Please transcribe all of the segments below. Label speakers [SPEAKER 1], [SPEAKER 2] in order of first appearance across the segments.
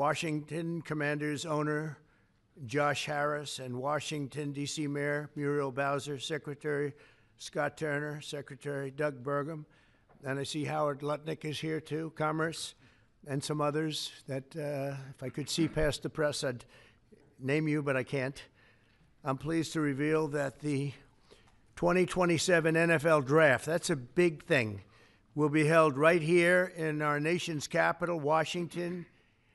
[SPEAKER 1] Washington Commanders owner Josh Harris, and Washington, D.C. Mayor Muriel Bowser, Secretary Scott Turner, Secretary Doug Burgum, and I see Howard Lutnick is here too, Commerce, and some others that if I could see past the press, I'd name you, but I can't. I'm pleased to reveal that the 2027 NFL Draft, that's a big thing, will be held right here in our nation's capital, Washington,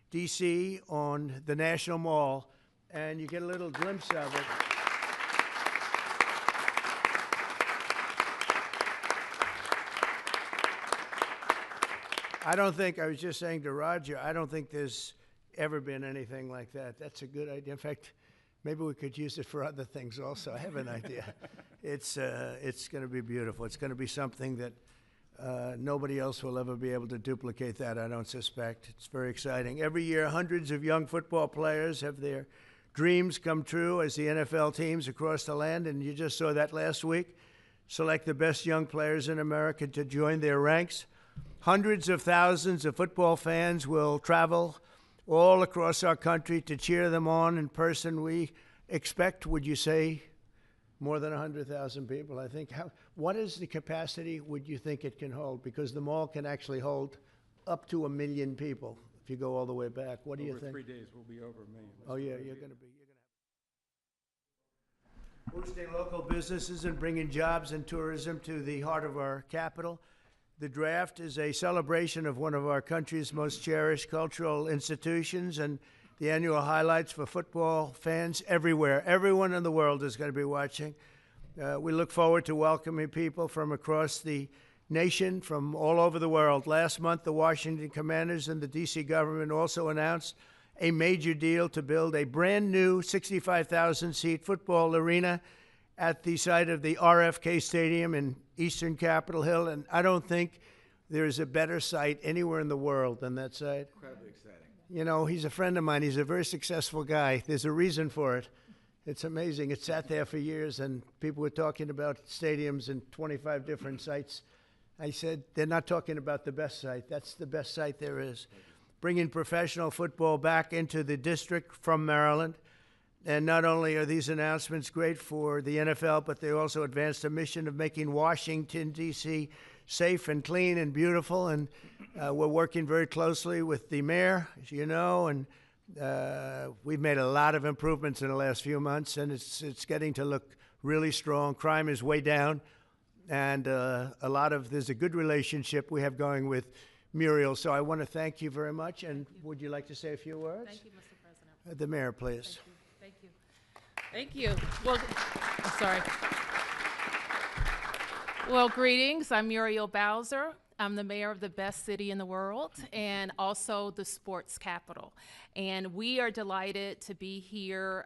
[SPEAKER 1] D.C., on the National Mall, and you get a little glimpse of it. I was just saying to Roger, I don't think there's ever been anything like that. That's a good idea. In fact, maybe we could use it for other things also. I have an idea. It's going to be beautiful. It's going to be something that nobody else will ever be able to duplicate that, I don't suspect. It's very exciting. Every year, hundreds of young football players have their dreams come true as the NFL teams across the land, and you just saw that last week, select the best young players in America to join their ranks. Hundreds of thousands of football fans will travel all across our country to cheer them on in person. We expect, would you say, more than 100,000 people, I think. What is the capacity would you think it can hold? Because the mall can actually hold up to 1 million people if you go all the way back. What do you think?
[SPEAKER 2] Over 3 days, we'll be over 1 million.
[SPEAKER 1] Oh, yeah, you're going to be. Boosting local businesses and bringing jobs and tourism to the heart of our capital. The draft is a celebration of one of our country's most cherished cultural institutions and the annual highlights for football fans everywhere. Everyone in the world is going to be watching. We look forward to welcoming people from across the nation, from all over the world. Last month, the Washington Commanders and the D.C. government also announced a major deal to build a brand new 65,000-seat football arena at the site of the RFK Stadium in eastern Capitol Hill. And I don't think there's a better site anywhere in the world than that site.
[SPEAKER 3] Incredibly exciting.
[SPEAKER 1] You know, he's a friend of mine. He's a very successful guy. There's a reason for it. It's amazing. It sat there for years, and people were talking about stadiums in 25 different sites. I said, they're not talking about the best site. That's the best site there is. Bringing professional football back into the district from Maryland. And not only are these announcements great for the NFL, but they also advance the mission of making Washington, D.C. safe and clean and beautiful. And we're working very closely with the mayor, as you know, and we've made a lot of improvements in the last few months, and it's getting to look really strong. Crime is way down, and there's a good relationship we have going with Muriel. So I want to thank you very much. And would you like to say a few words?
[SPEAKER 4] Thank you, Mr. President.
[SPEAKER 1] The mayor, please.
[SPEAKER 4] Thank you. Thank you. Well, I'm sorry. Well, greetings. I'm Muriel Bowser. I'm the mayor of the best city in the world and also the sports capital. And we are delighted to be here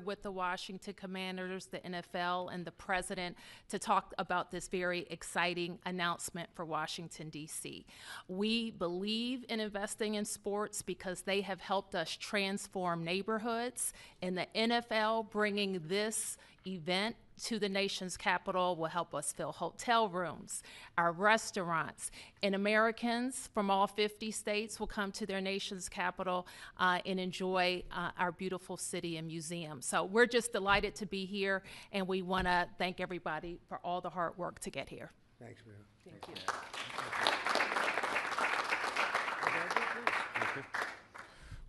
[SPEAKER 4] with the Washington Commanders, the NFL, and the president to talk about this very exciting announcement for Washington, D.C. We believe in investing in sports because they have helped us transform neighborhoods, and the NFL bringing this event to the nation's capital will help us fill hotel rooms, our restaurants, and Americans from all 50 states will come to their nation's capital and enjoy our beautiful city and museum. So we're just delighted to be here, and we want to thank everybody for all the hard work to get here.
[SPEAKER 1] Thanks, Mayor.
[SPEAKER 4] Thank you.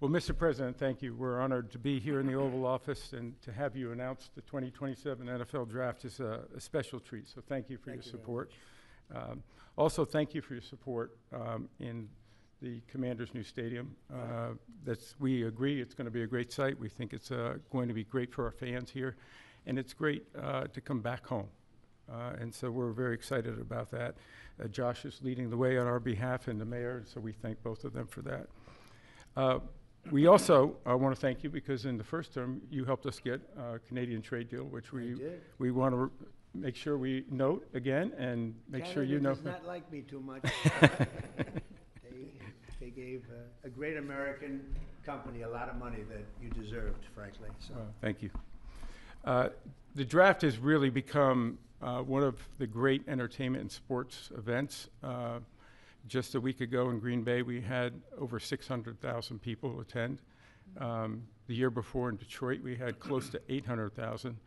[SPEAKER 2] Well, Mr. President, thank you. We're honored to be here in the Oval Office, and to have you announce the 2027 NFL Draft is a special treat. So thank you for your support. Also, thank you for your support in the Commanders' new stadium. We agree it's going to be a great site. We think it's going to be great for our fans here, and it's great to come back home. And so we're very excited about that. Josh is leading the way on our behalf, and the mayor, so we thank both of them for that. We also want to thank you because in the first term, you helped us get a Canadian trade deal, which we want to make sure we note again and make
[SPEAKER 1] Canada
[SPEAKER 2] sure you know.
[SPEAKER 1] does not like me too much. They gave a great American company a lot of money that you deserved, frankly. So.
[SPEAKER 2] Thank you. The draft has really become one of the great entertainment and sports events. Just a week ago in Green Bay, we had over 600,000 people attend. The year before in Detroit, we had close to 800,000.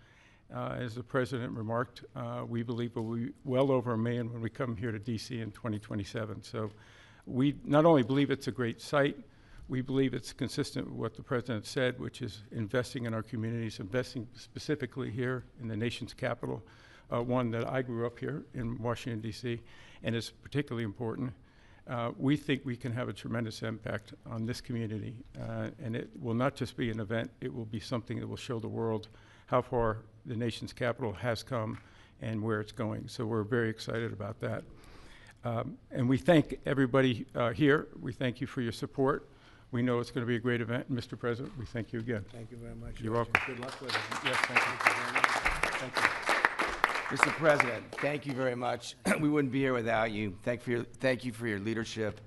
[SPEAKER 2] As the president remarked, we believe we'll be well over 1 million when we come here to DC in 2027. So we not only believe it's a great site, we believe it's consistent with what the president said, which is investing in our communities, investing specifically here in the nation's capital, one that I grew up here in Washington, D.C., and is particularly important. We think we can have a tremendous impact on this community, and it will not just be an event, it will be something that will show the world how far the nation's capital has come and where it's going. So we're very excited about that. And we thank everybody here. We thank you for your support. We know it's going to be a great event. Mr. President, we thank you again.
[SPEAKER 1] Thank you very much.
[SPEAKER 2] You're welcome.
[SPEAKER 1] Good luck with it.
[SPEAKER 2] Yes, thank you. Thank you.
[SPEAKER 3] Mr. President, thank you very much. We wouldn't be here without you. Thank you for your leadership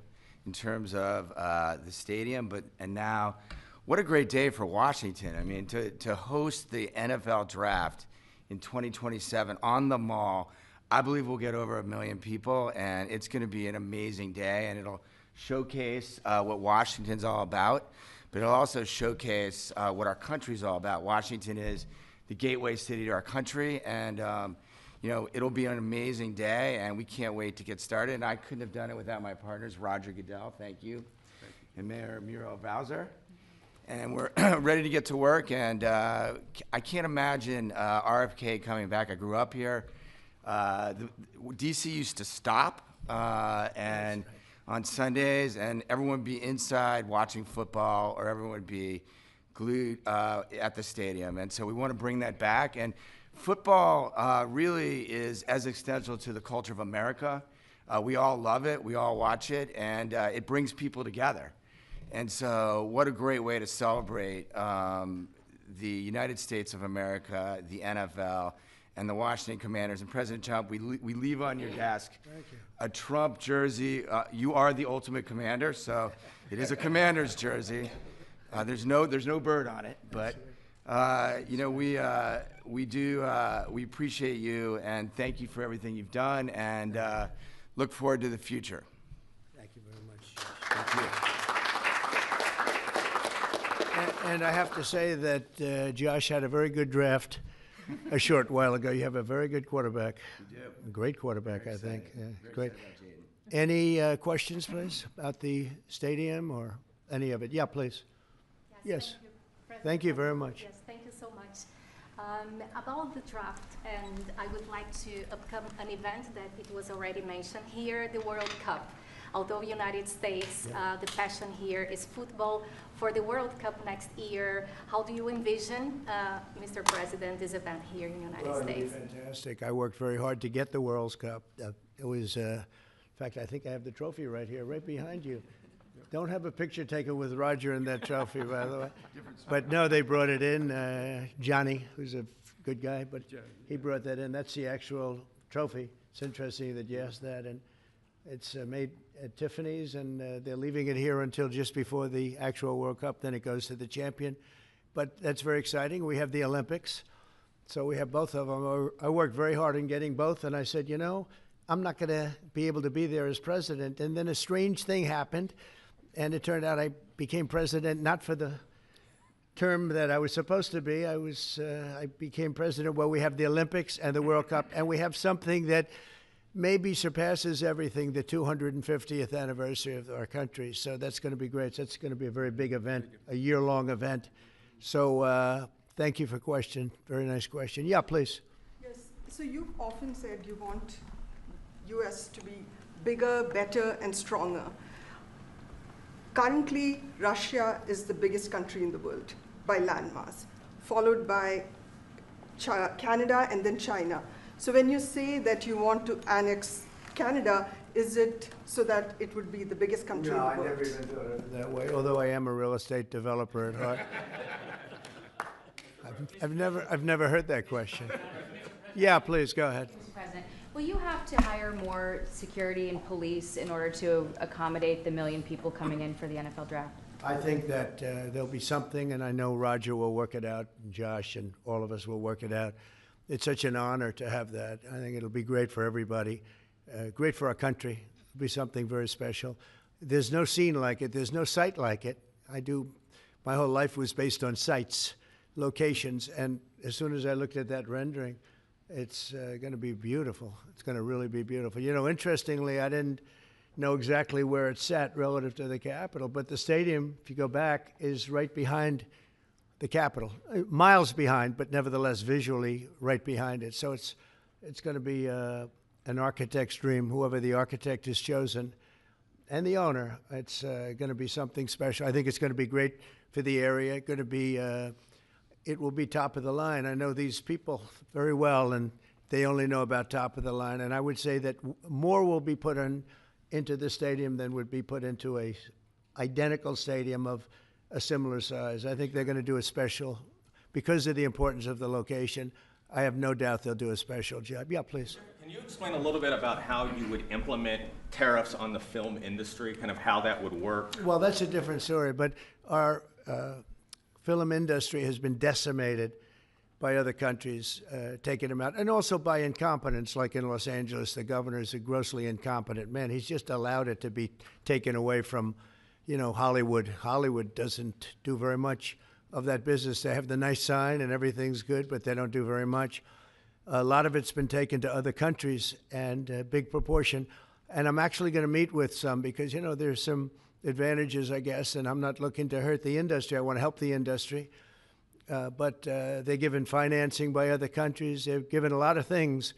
[SPEAKER 3] in terms of the stadium, and now, what a great day for Washington. I mean, to host the NFL draft in 2027 on the Mall, I believe we'll get over 1 million people, and it's going to be an amazing day, and it'll showcase what Washington's all about, but it'll also showcase what our country's all about. Washington is the gateway city to our country, and you know, it'll be an amazing day, and we can't wait to get started. And I couldn't have done it without my partners, Roger Goodell, thank you, and Mayor Muriel Bowser. And we're ready to get to work, and I can't imagine RFK coming back. I grew up here. DC used to stop, and on Sundays, and everyone would be inside watching football, or everyone would be glued at the stadium. And so we want to bring that back. And football really is as essential to the culture of America. We all love it, we all watch it, and it brings people together. And so what a great way to celebrate the United States of America, the NFL, and the Washington Commanders. And President Trump, we leave on your desk a Trump jersey. You are the ultimate commander, so it is a Commander's jersey. There's no bird on it, but you know, we appreciate you, and thank you for everything you've done, and look forward to the future.
[SPEAKER 1] Thank you very much.
[SPEAKER 3] Thank you.
[SPEAKER 1] And I have to say that Josh had a very good draft a short while ago. You have a very good quarterback.
[SPEAKER 3] You do.
[SPEAKER 1] A great quarterback, I think. Yeah, great.
[SPEAKER 3] Excited,
[SPEAKER 1] Any questions, please, about the stadium or any of it? Yeah, please. Yes. Thank you very much.
[SPEAKER 5] Yes, thank you so much. About the draft, and I would like to upcome an event that it was already mentioned here, the World Cup. Although United States, the passion here is football. For the World Cup next year, how do you envision, Mr. President, this event here in the United States?
[SPEAKER 1] It'll be fantastic. I worked very hard to get the World Cup. It was, in fact, I think I have the trophy right here, right behind you. Don't have a picture taken with Roger and that trophy, by the way. But no, they brought it in. Johnny, who's a good guy, but he brought that in. That's the actual trophy. It's interesting that you asked that. And it's made at Tiffany's, and they're leaving it here until just before the actual World Cup. Then it goes to the champion. But that's very exciting. We have the Olympics. So we have both of them. I worked very hard in getting both, and I said, you know, I'm not going to be able to be there as president. And then a strange thing happened. And it turned out I became president not for the term that I was supposed to be. I became president where we have the Olympics and the World Cup, and we have something that maybe surpasses everything, the 250th anniversary of our country. So that's going to be great. That's going to be a very big event, a year-long event. So thank you for the question. Very nice question. Yeah, please.
[SPEAKER 6] Yes. So you've often said you want U.S. to be bigger, better, and stronger. Currently, Russia is the biggest country in the world by landmass, followed by Canada and then China. So when you say that you want to annex Canada, is it so that it would be the biggest country in the world?
[SPEAKER 1] No, I never even thought of it that way, although I am a real estate developer at heart. I've never heard that question. Yeah, please, go ahead.
[SPEAKER 7] Mr. President, will you have to hire more security and police in order to accommodate the 1 million people coming in for the NFL draft?
[SPEAKER 1] I think that there'll be something, and I know Roger will work it out, and Josh and all of us will work it out. It's such an honor to have that. I think it'll be great for everybody, great for our country. It'll be something very special. There's no scene like it. There's no site like it. My whole life was based on sites, locations, and as soon as I looked at that rendering, it's going to be beautiful. It's going to really be beautiful. You know, interestingly, I didn't know exactly where it's sat relative to the Capitol, but the stadium, if you go back, is right behind the Capitol, miles behind, but nevertheless visually right behind it. So it's going to be an architect's dream, whoever the architect is chosen, and the owner. It's going to be something special. I think it's going to be great for the area. Going to be, it will be top of the line. I know these people very well, and they only know about top of the line. And I would say that more will be put into the stadium than would be put into a identical stadium of a similar size. I think they're going to do a special, because of the importance of the location. I have no doubt they'll do a special job. Yeah, please.
[SPEAKER 8] Can you explain a little bit about how you would implement tariffs on the film industry, kind of how that would work?
[SPEAKER 1] Well, that's a different story, but our film industry has been decimated by other countries taking them out, and also by incompetence, like in Los Angeles. The governor is a grossly incompetent man. He's just allowed it to be taken away from, you know, Hollywood. Hollywood doesn't do very much of that business. They have the nice sign and everything's good, but they don't do very much. A lot of it's been taken to other countries, and a big proportion. And I'm actually going to meet with some because, you know, there's some advantages, I guess, and I'm not looking to hurt the industry. I want to help the industry. But they're given financing by other countries. They're given a lot of things,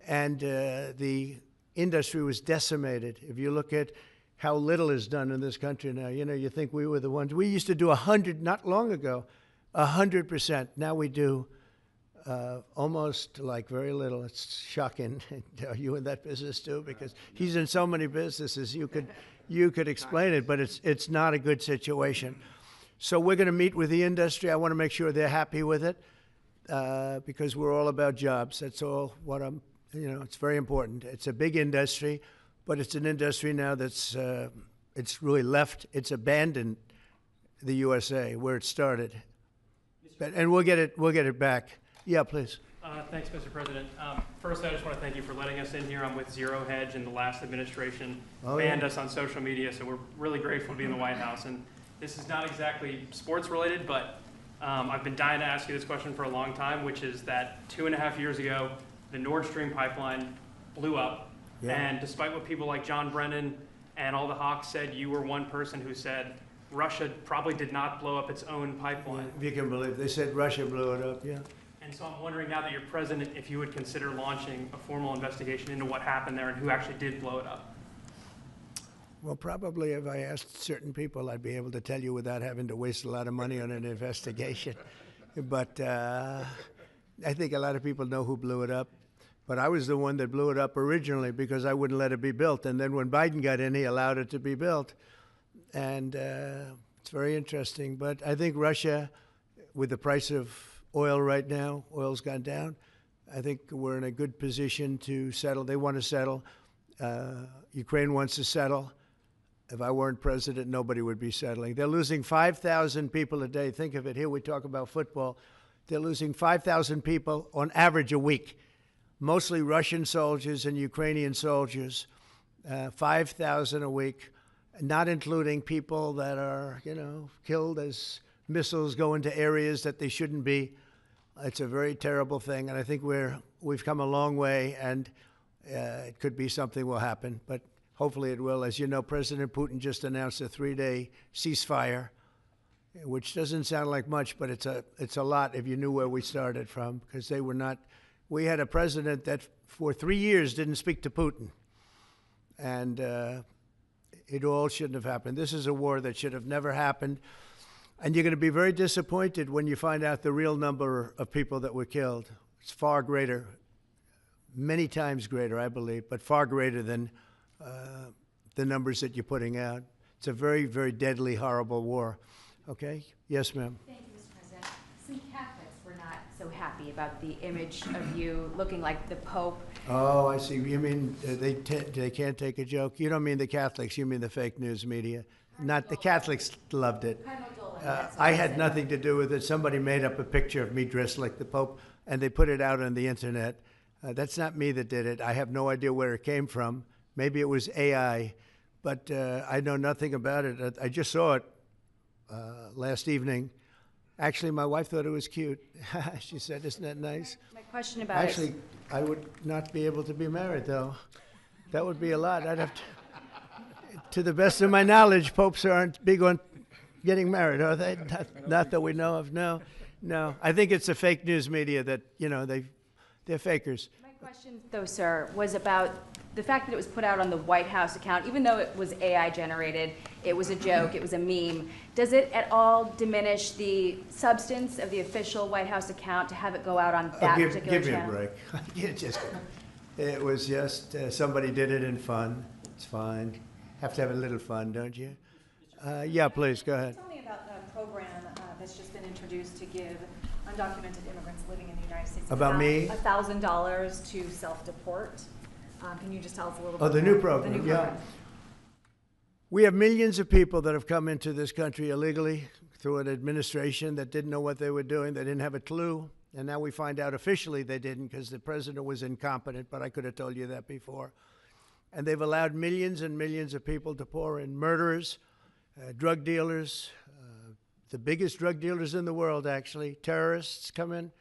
[SPEAKER 1] and the industry was decimated. If you look at how little is done in this country now, you know, you think we were the ones. We used to do 100, not long ago, 100%. Now we do almost like very little. It's shocking. Are you in that business too? Because he's in so many businesses. You could explain it, but it's not a good situation. So we're going to meet with the industry. I want to make sure they're happy with it because we're all about jobs. That's all what it's very important. It's a big industry, but it's an industry now that's, it's really left, it's abandoned the USA where it started. And we'll get it back. Yeah, please.
[SPEAKER 9] Thanks, Mr. President. First, I just want to thank you for letting us in here. I'm with Zero Hedge, and the last administration banned us on social media, so we're really grateful to be in the White House. And this is not exactly sports related, but I've been dying to ask you this question for a long time, which is that 2.5 years ago, the Nord Stream pipeline blew up. Yeah. And despite what people like John Brennan and all the hawks said, you were one person who said Russia probably did not blow up its own pipeline.
[SPEAKER 1] If you can believe, they said Russia blew it up, yeah.
[SPEAKER 9] And so I'm wondering now that you're president, if you would consider launching a formal investigation into what happened there and who actually did blow it up.
[SPEAKER 1] Well, probably if I asked certain people, I'd be able to tell you without having to waste a lot of money on an investigation. But I think a lot of people know who blew it up. But I was the one that blew it up originally because I wouldn't let it be built. And then when Biden got in, he allowed it to be built. And it's very interesting. But I think Russia, with the price of oil right now, oil's gone down, I think we're in a good position to settle. They want to settle. Ukraine wants to settle. If I weren't president, nobody would be settling. They're losing 5,000 people a day. Think of it. Here we talk about football. They're losing 5,000 people on average a week, mostly Russian soldiers and Ukrainian soldiers, 5,000 a week, not including people that are, killed as missiles go into areas that they shouldn't be. It's a very terrible thing, and I think we've come a long way, and it could be something will happen, but hopefully it will. As you know, President Putin just announced a 3-day ceasefire, which doesn't sound like much, but it's a lot if you knew where we started from, because they were not. We had a president that for 3 years didn't speak to Putin, and it all shouldn't have happened. This is a war that should have never happened, and you're going to be very disappointed when you find out the real number of people that were killed. It's far greater, many times greater, I believe, but far greater than the numbers that you're putting out. It's a very, very deadly, horrible war. Okay? Yes, ma'am.
[SPEAKER 7] Thank you, Mr. President. Some Catholics were not so happy about the image of you looking like the Pope.
[SPEAKER 1] Oh, I see. You mean they can't take a joke? You don't mean the Catholics. You mean the fake news media. Not the Catholics loved it. I had nothing to do with it. Somebody made up a picture of me dressed like the Pope, and they put it out on the internet. That's not me that did it. I have no idea where it came from. Maybe it was AI, but I know nothing about it. I just saw it last evening. Actually, my wife thought it was cute. She said, "Isn't that nice?"
[SPEAKER 7] My question about
[SPEAKER 1] Actually, I would not be able to be married, though. That would be a lot. I'd have to the best of my knowledge, popes aren't big on getting married, are they? Not that we know of. No. I think it's the fake news media that, they're fakers.
[SPEAKER 7] My question, though, sir, was about the fact that it was put out on the White House account, even though it was AI generated, it was a joke, it was a meme. Does it at all diminish the substance of the official White House account to have it go out on that particular channel?
[SPEAKER 1] Give me a break. It was just somebody did it in fun. It's fine. Have to have a little fun, don't you? Yeah, please, go ahead.
[SPEAKER 10] Tell me about the program that's just been introduced to give undocumented immigrants living in the United States
[SPEAKER 1] About me?
[SPEAKER 10] $1,000 to self-deport. Can you just tell us a little bit?
[SPEAKER 1] Oh, the
[SPEAKER 10] more?
[SPEAKER 1] new program,
[SPEAKER 10] The new
[SPEAKER 1] yeah.
[SPEAKER 10] program.
[SPEAKER 1] We have millions of people that have come into this country illegally through an administration that didn't know what they were doing. They didn't have a clue. And now we find out officially they didn't because the president was incompetent, but I could have told you that before. And they've allowed millions and millions of people to pour in. Murderers, drug dealers, the biggest drug dealers in the world, actually. Terrorists come in,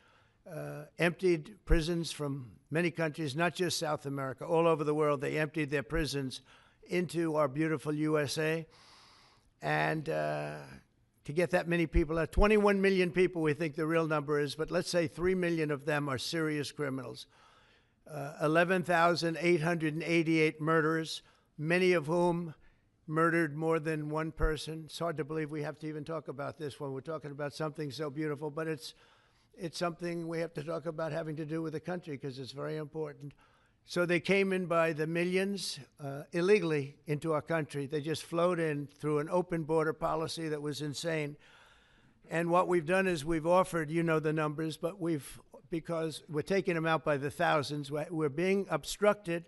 [SPEAKER 1] emptied prisons from many countries, not just South America, all over the world. They emptied their prisons into our beautiful USA. And to get that many people out, 21 million people we think the real number is, but let's say 3 million of them are serious criminals. 11,888 murderers, many of whom murdered more than one person. It's hard to believe we have to even talk about this when we're talking about something so beautiful, but it's something we have to talk about having to do with the country because it's very important. So they came in by the millions illegally into our country. They just flowed in through an open border policy that was insane. And what we've done is we've offered, you know the numbers, but because we're taking them out by the thousands, we're being obstructed.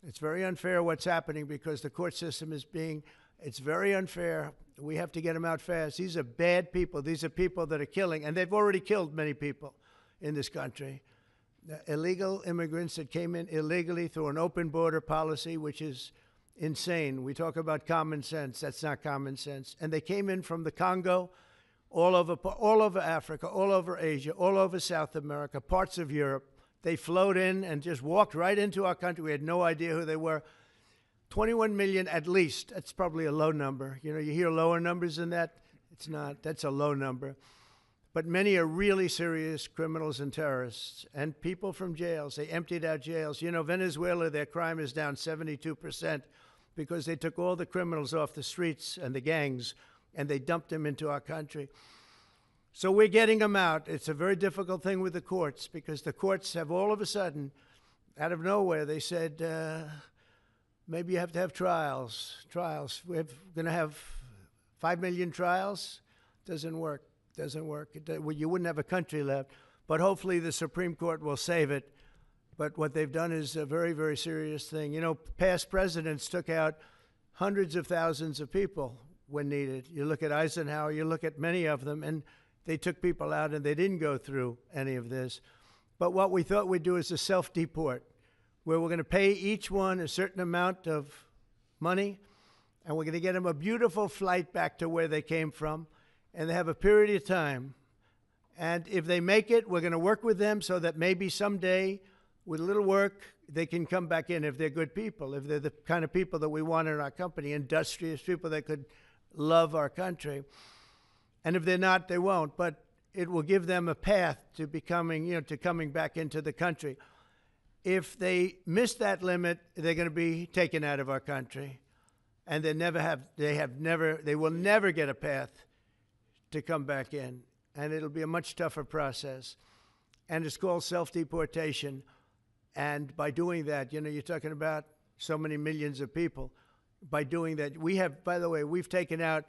[SPEAKER 1] It's very unfair what's happening because the court system it's very unfair. We have to get them out fast. These are bad people. These are people that are killing, and they've already killed many people in this country. Illegal immigrants that came in illegally through an open border policy, which is insane. We talk about common sense. That's not common sense. And they came in from the Congo, all over Africa, all over Asia, all over South America, parts of Europe. They flowed in and just walked right into our country. We had no idea who they were. 21 million at least. That's probably a low number. You hear lower numbers than that. It's not. That's a low number. But many are really serious criminals and terrorists and people from jails. They emptied out jails. Venezuela, their crime is down 72% because they took all the criminals off the streets and the gangs and they dumped them into our country. So we're getting them out. It's a very difficult thing with the courts because the courts have all of a sudden, out of nowhere, they said, maybe you have to have trials. We're going to have 5 million trials. Doesn't work. You wouldn't have a country left. But hopefully the Supreme Court will save it. But what they've done is a very, very serious thing. Past presidents took out hundreds of thousands of people when needed. You look at Eisenhower, you look at many of them, and they took people out and they didn't go through any of this. But what we thought we'd do is a self-deport, where we're going to pay each one a certain amount of money, and we're going to get them a beautiful flight back to where they came from, and they have a period of time. And if they make it, we're going to work with them so that maybe someday, with a little work, they can come back in if they're good people, if they're the kind of people that we want in our company, industrious people that could love our country. And if they're not, they won't. But it will give them a path to becoming, to coming back into the country. If they miss that limit, they're going to be taken out of our country. And they will never get a path to come back in. And it'll be a much tougher process. And it's called self-deportation. And by doing that, you're talking about so many millions of people. By doing that, we've taken out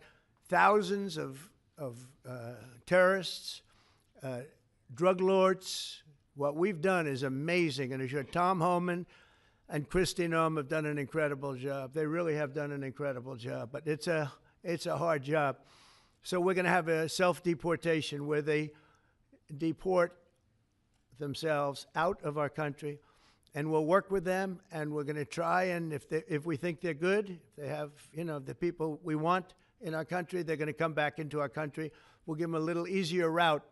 [SPEAKER 1] thousands of terrorists, drug lords. What we've done is amazing. And I'm sure Tom Homan and Kristi Noem have done an incredible job. They really have done an incredible job. But it's a hard job. So we're going to have a self-deportation where they deport themselves out of our country. and we'll work with them, and we're going to try, and if we think they're good, if they have, the people we want in our country, they're going to come back into our country. We'll give them a little easier route.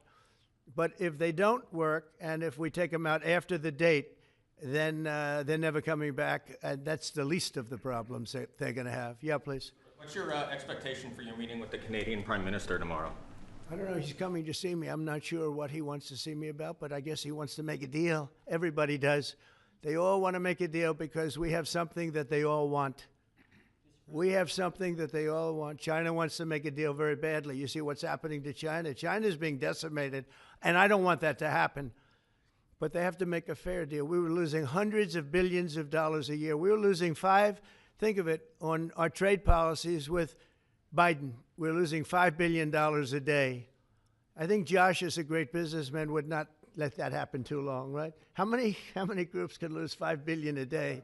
[SPEAKER 1] But if they don't work, and if we take them out after the date, then they're never coming back, and that's the least of the problems that they're going to have. Yeah, please.
[SPEAKER 8] What's your expectation for your meeting with the Canadian Prime Minister tomorrow?
[SPEAKER 1] I don't know. He's coming to see me. I'm not sure what he wants to see me about, but I guess he wants to make a deal. Everybody does. They all want to make a deal because we have something that they all want. We have something that they all want. China wants to make a deal very badly. You see what's happening to China. China's being decimated, and I don't want that to happen. But they have to make a fair deal. We were losing hundreds of billions of dollars a year. We were losing think of it, on our trade policies with Biden. We're losing $5 billion a day. I think Josh, as a great businessman, would not let that happen too long, right? How many groups can lose $5 billion a day?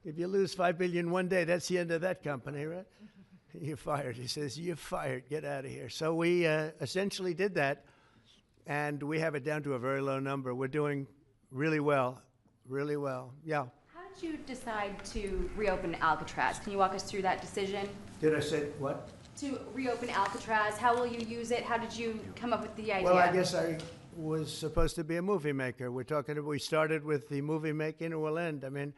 [SPEAKER 1] If you lose $5 billion one day, that's the end of that company, right? You're fired. He says, you're fired. Get out of here. So we essentially did that, and we have it down to a very low number. We're doing really well, really well. Yeah.
[SPEAKER 7] How did you decide to reopen Alcatraz? Can you walk us through that decision?
[SPEAKER 1] Did I say what?
[SPEAKER 7] To reopen Alcatraz, how will you use it? How did you come up with the idea?
[SPEAKER 1] Well, I guess I was supposed to be a movie maker. We started with the movie making, and we'll end. I mean,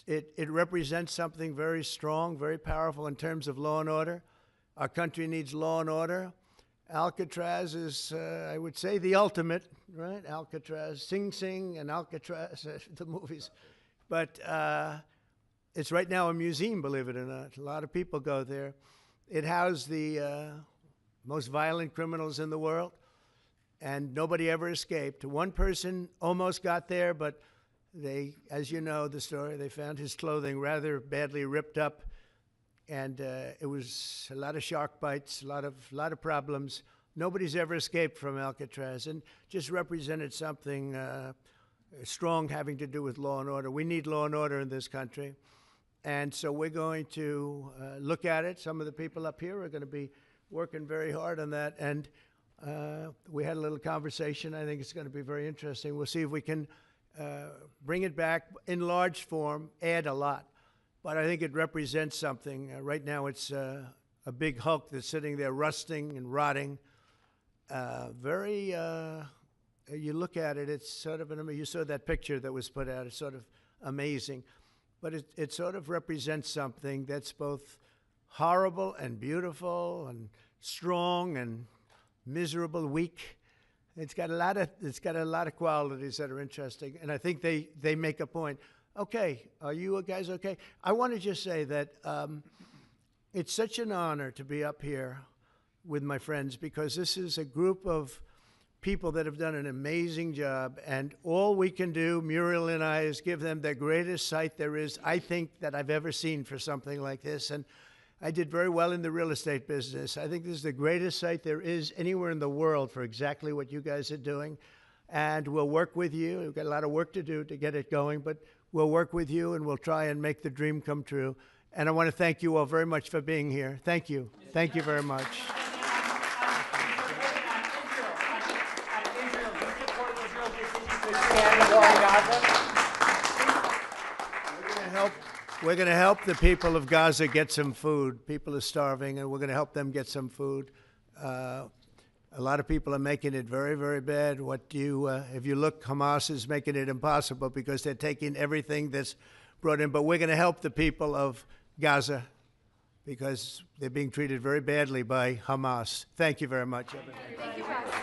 [SPEAKER 1] it represents something very strong, very powerful in terms of law and order. Our country needs law and order. Alcatraz is, I would say, the ultimate, right? Alcatraz, Sing Sing and Alcatraz, the movies. But it's right now a museum, believe it or not. A lot of people go there. It housed the most violent criminals in the world, and nobody ever escaped. One person almost got there, but they, as you know the story, they found his clothing rather badly ripped up, and it was a lot of shark bites, a lot of problems. Nobody's ever escaped from Alcatraz, and just represented something strong having to do with law and order. We need law and order in this country, and so we're going to look at it. Some of the people up here are going to be working very hard on that, and we had a little conversation. I think it's going to be very interesting. We'll see if we can bring it back in large form, add a lot. But I think it represents something. Right now it's a big hulk that's sitting there rusting and rotting. You look at it, it's sort of, you saw that picture that was put out, it's sort of amazing. But it sort of represents something that's both horrible and beautiful and strong and miserable, weak. It's got a lot of qualities that are interesting, and I think they make a point. Okay, are you guys okay? I want to just say that it's such an honor to be up here with my friends, because this is a group of people that have done an amazing job, and all we can do, Muriel and I, is give them the greatest site there is, I think, that I've ever seen for something like this. And I did very well in the real estate business. I think this is the greatest site there is anywhere in the world for exactly what you guys are doing. And we'll work with you. We've got a lot of work to do to get it going, but we'll work with you, and we'll try and make the dream come true. And I want to thank you all very much for being here. Thank you. Thank you very much. We're going to help the people of Gaza get some food. People are starving, and we're going to help them get some food. A lot of people are making it very, very bad. If you look, Hamas is making it impossible because they're taking everything that's brought in. But we're going to help the people of Gaza because they're being treated very badly by Hamas. Thank you very much.
[SPEAKER 7] Thank you, President.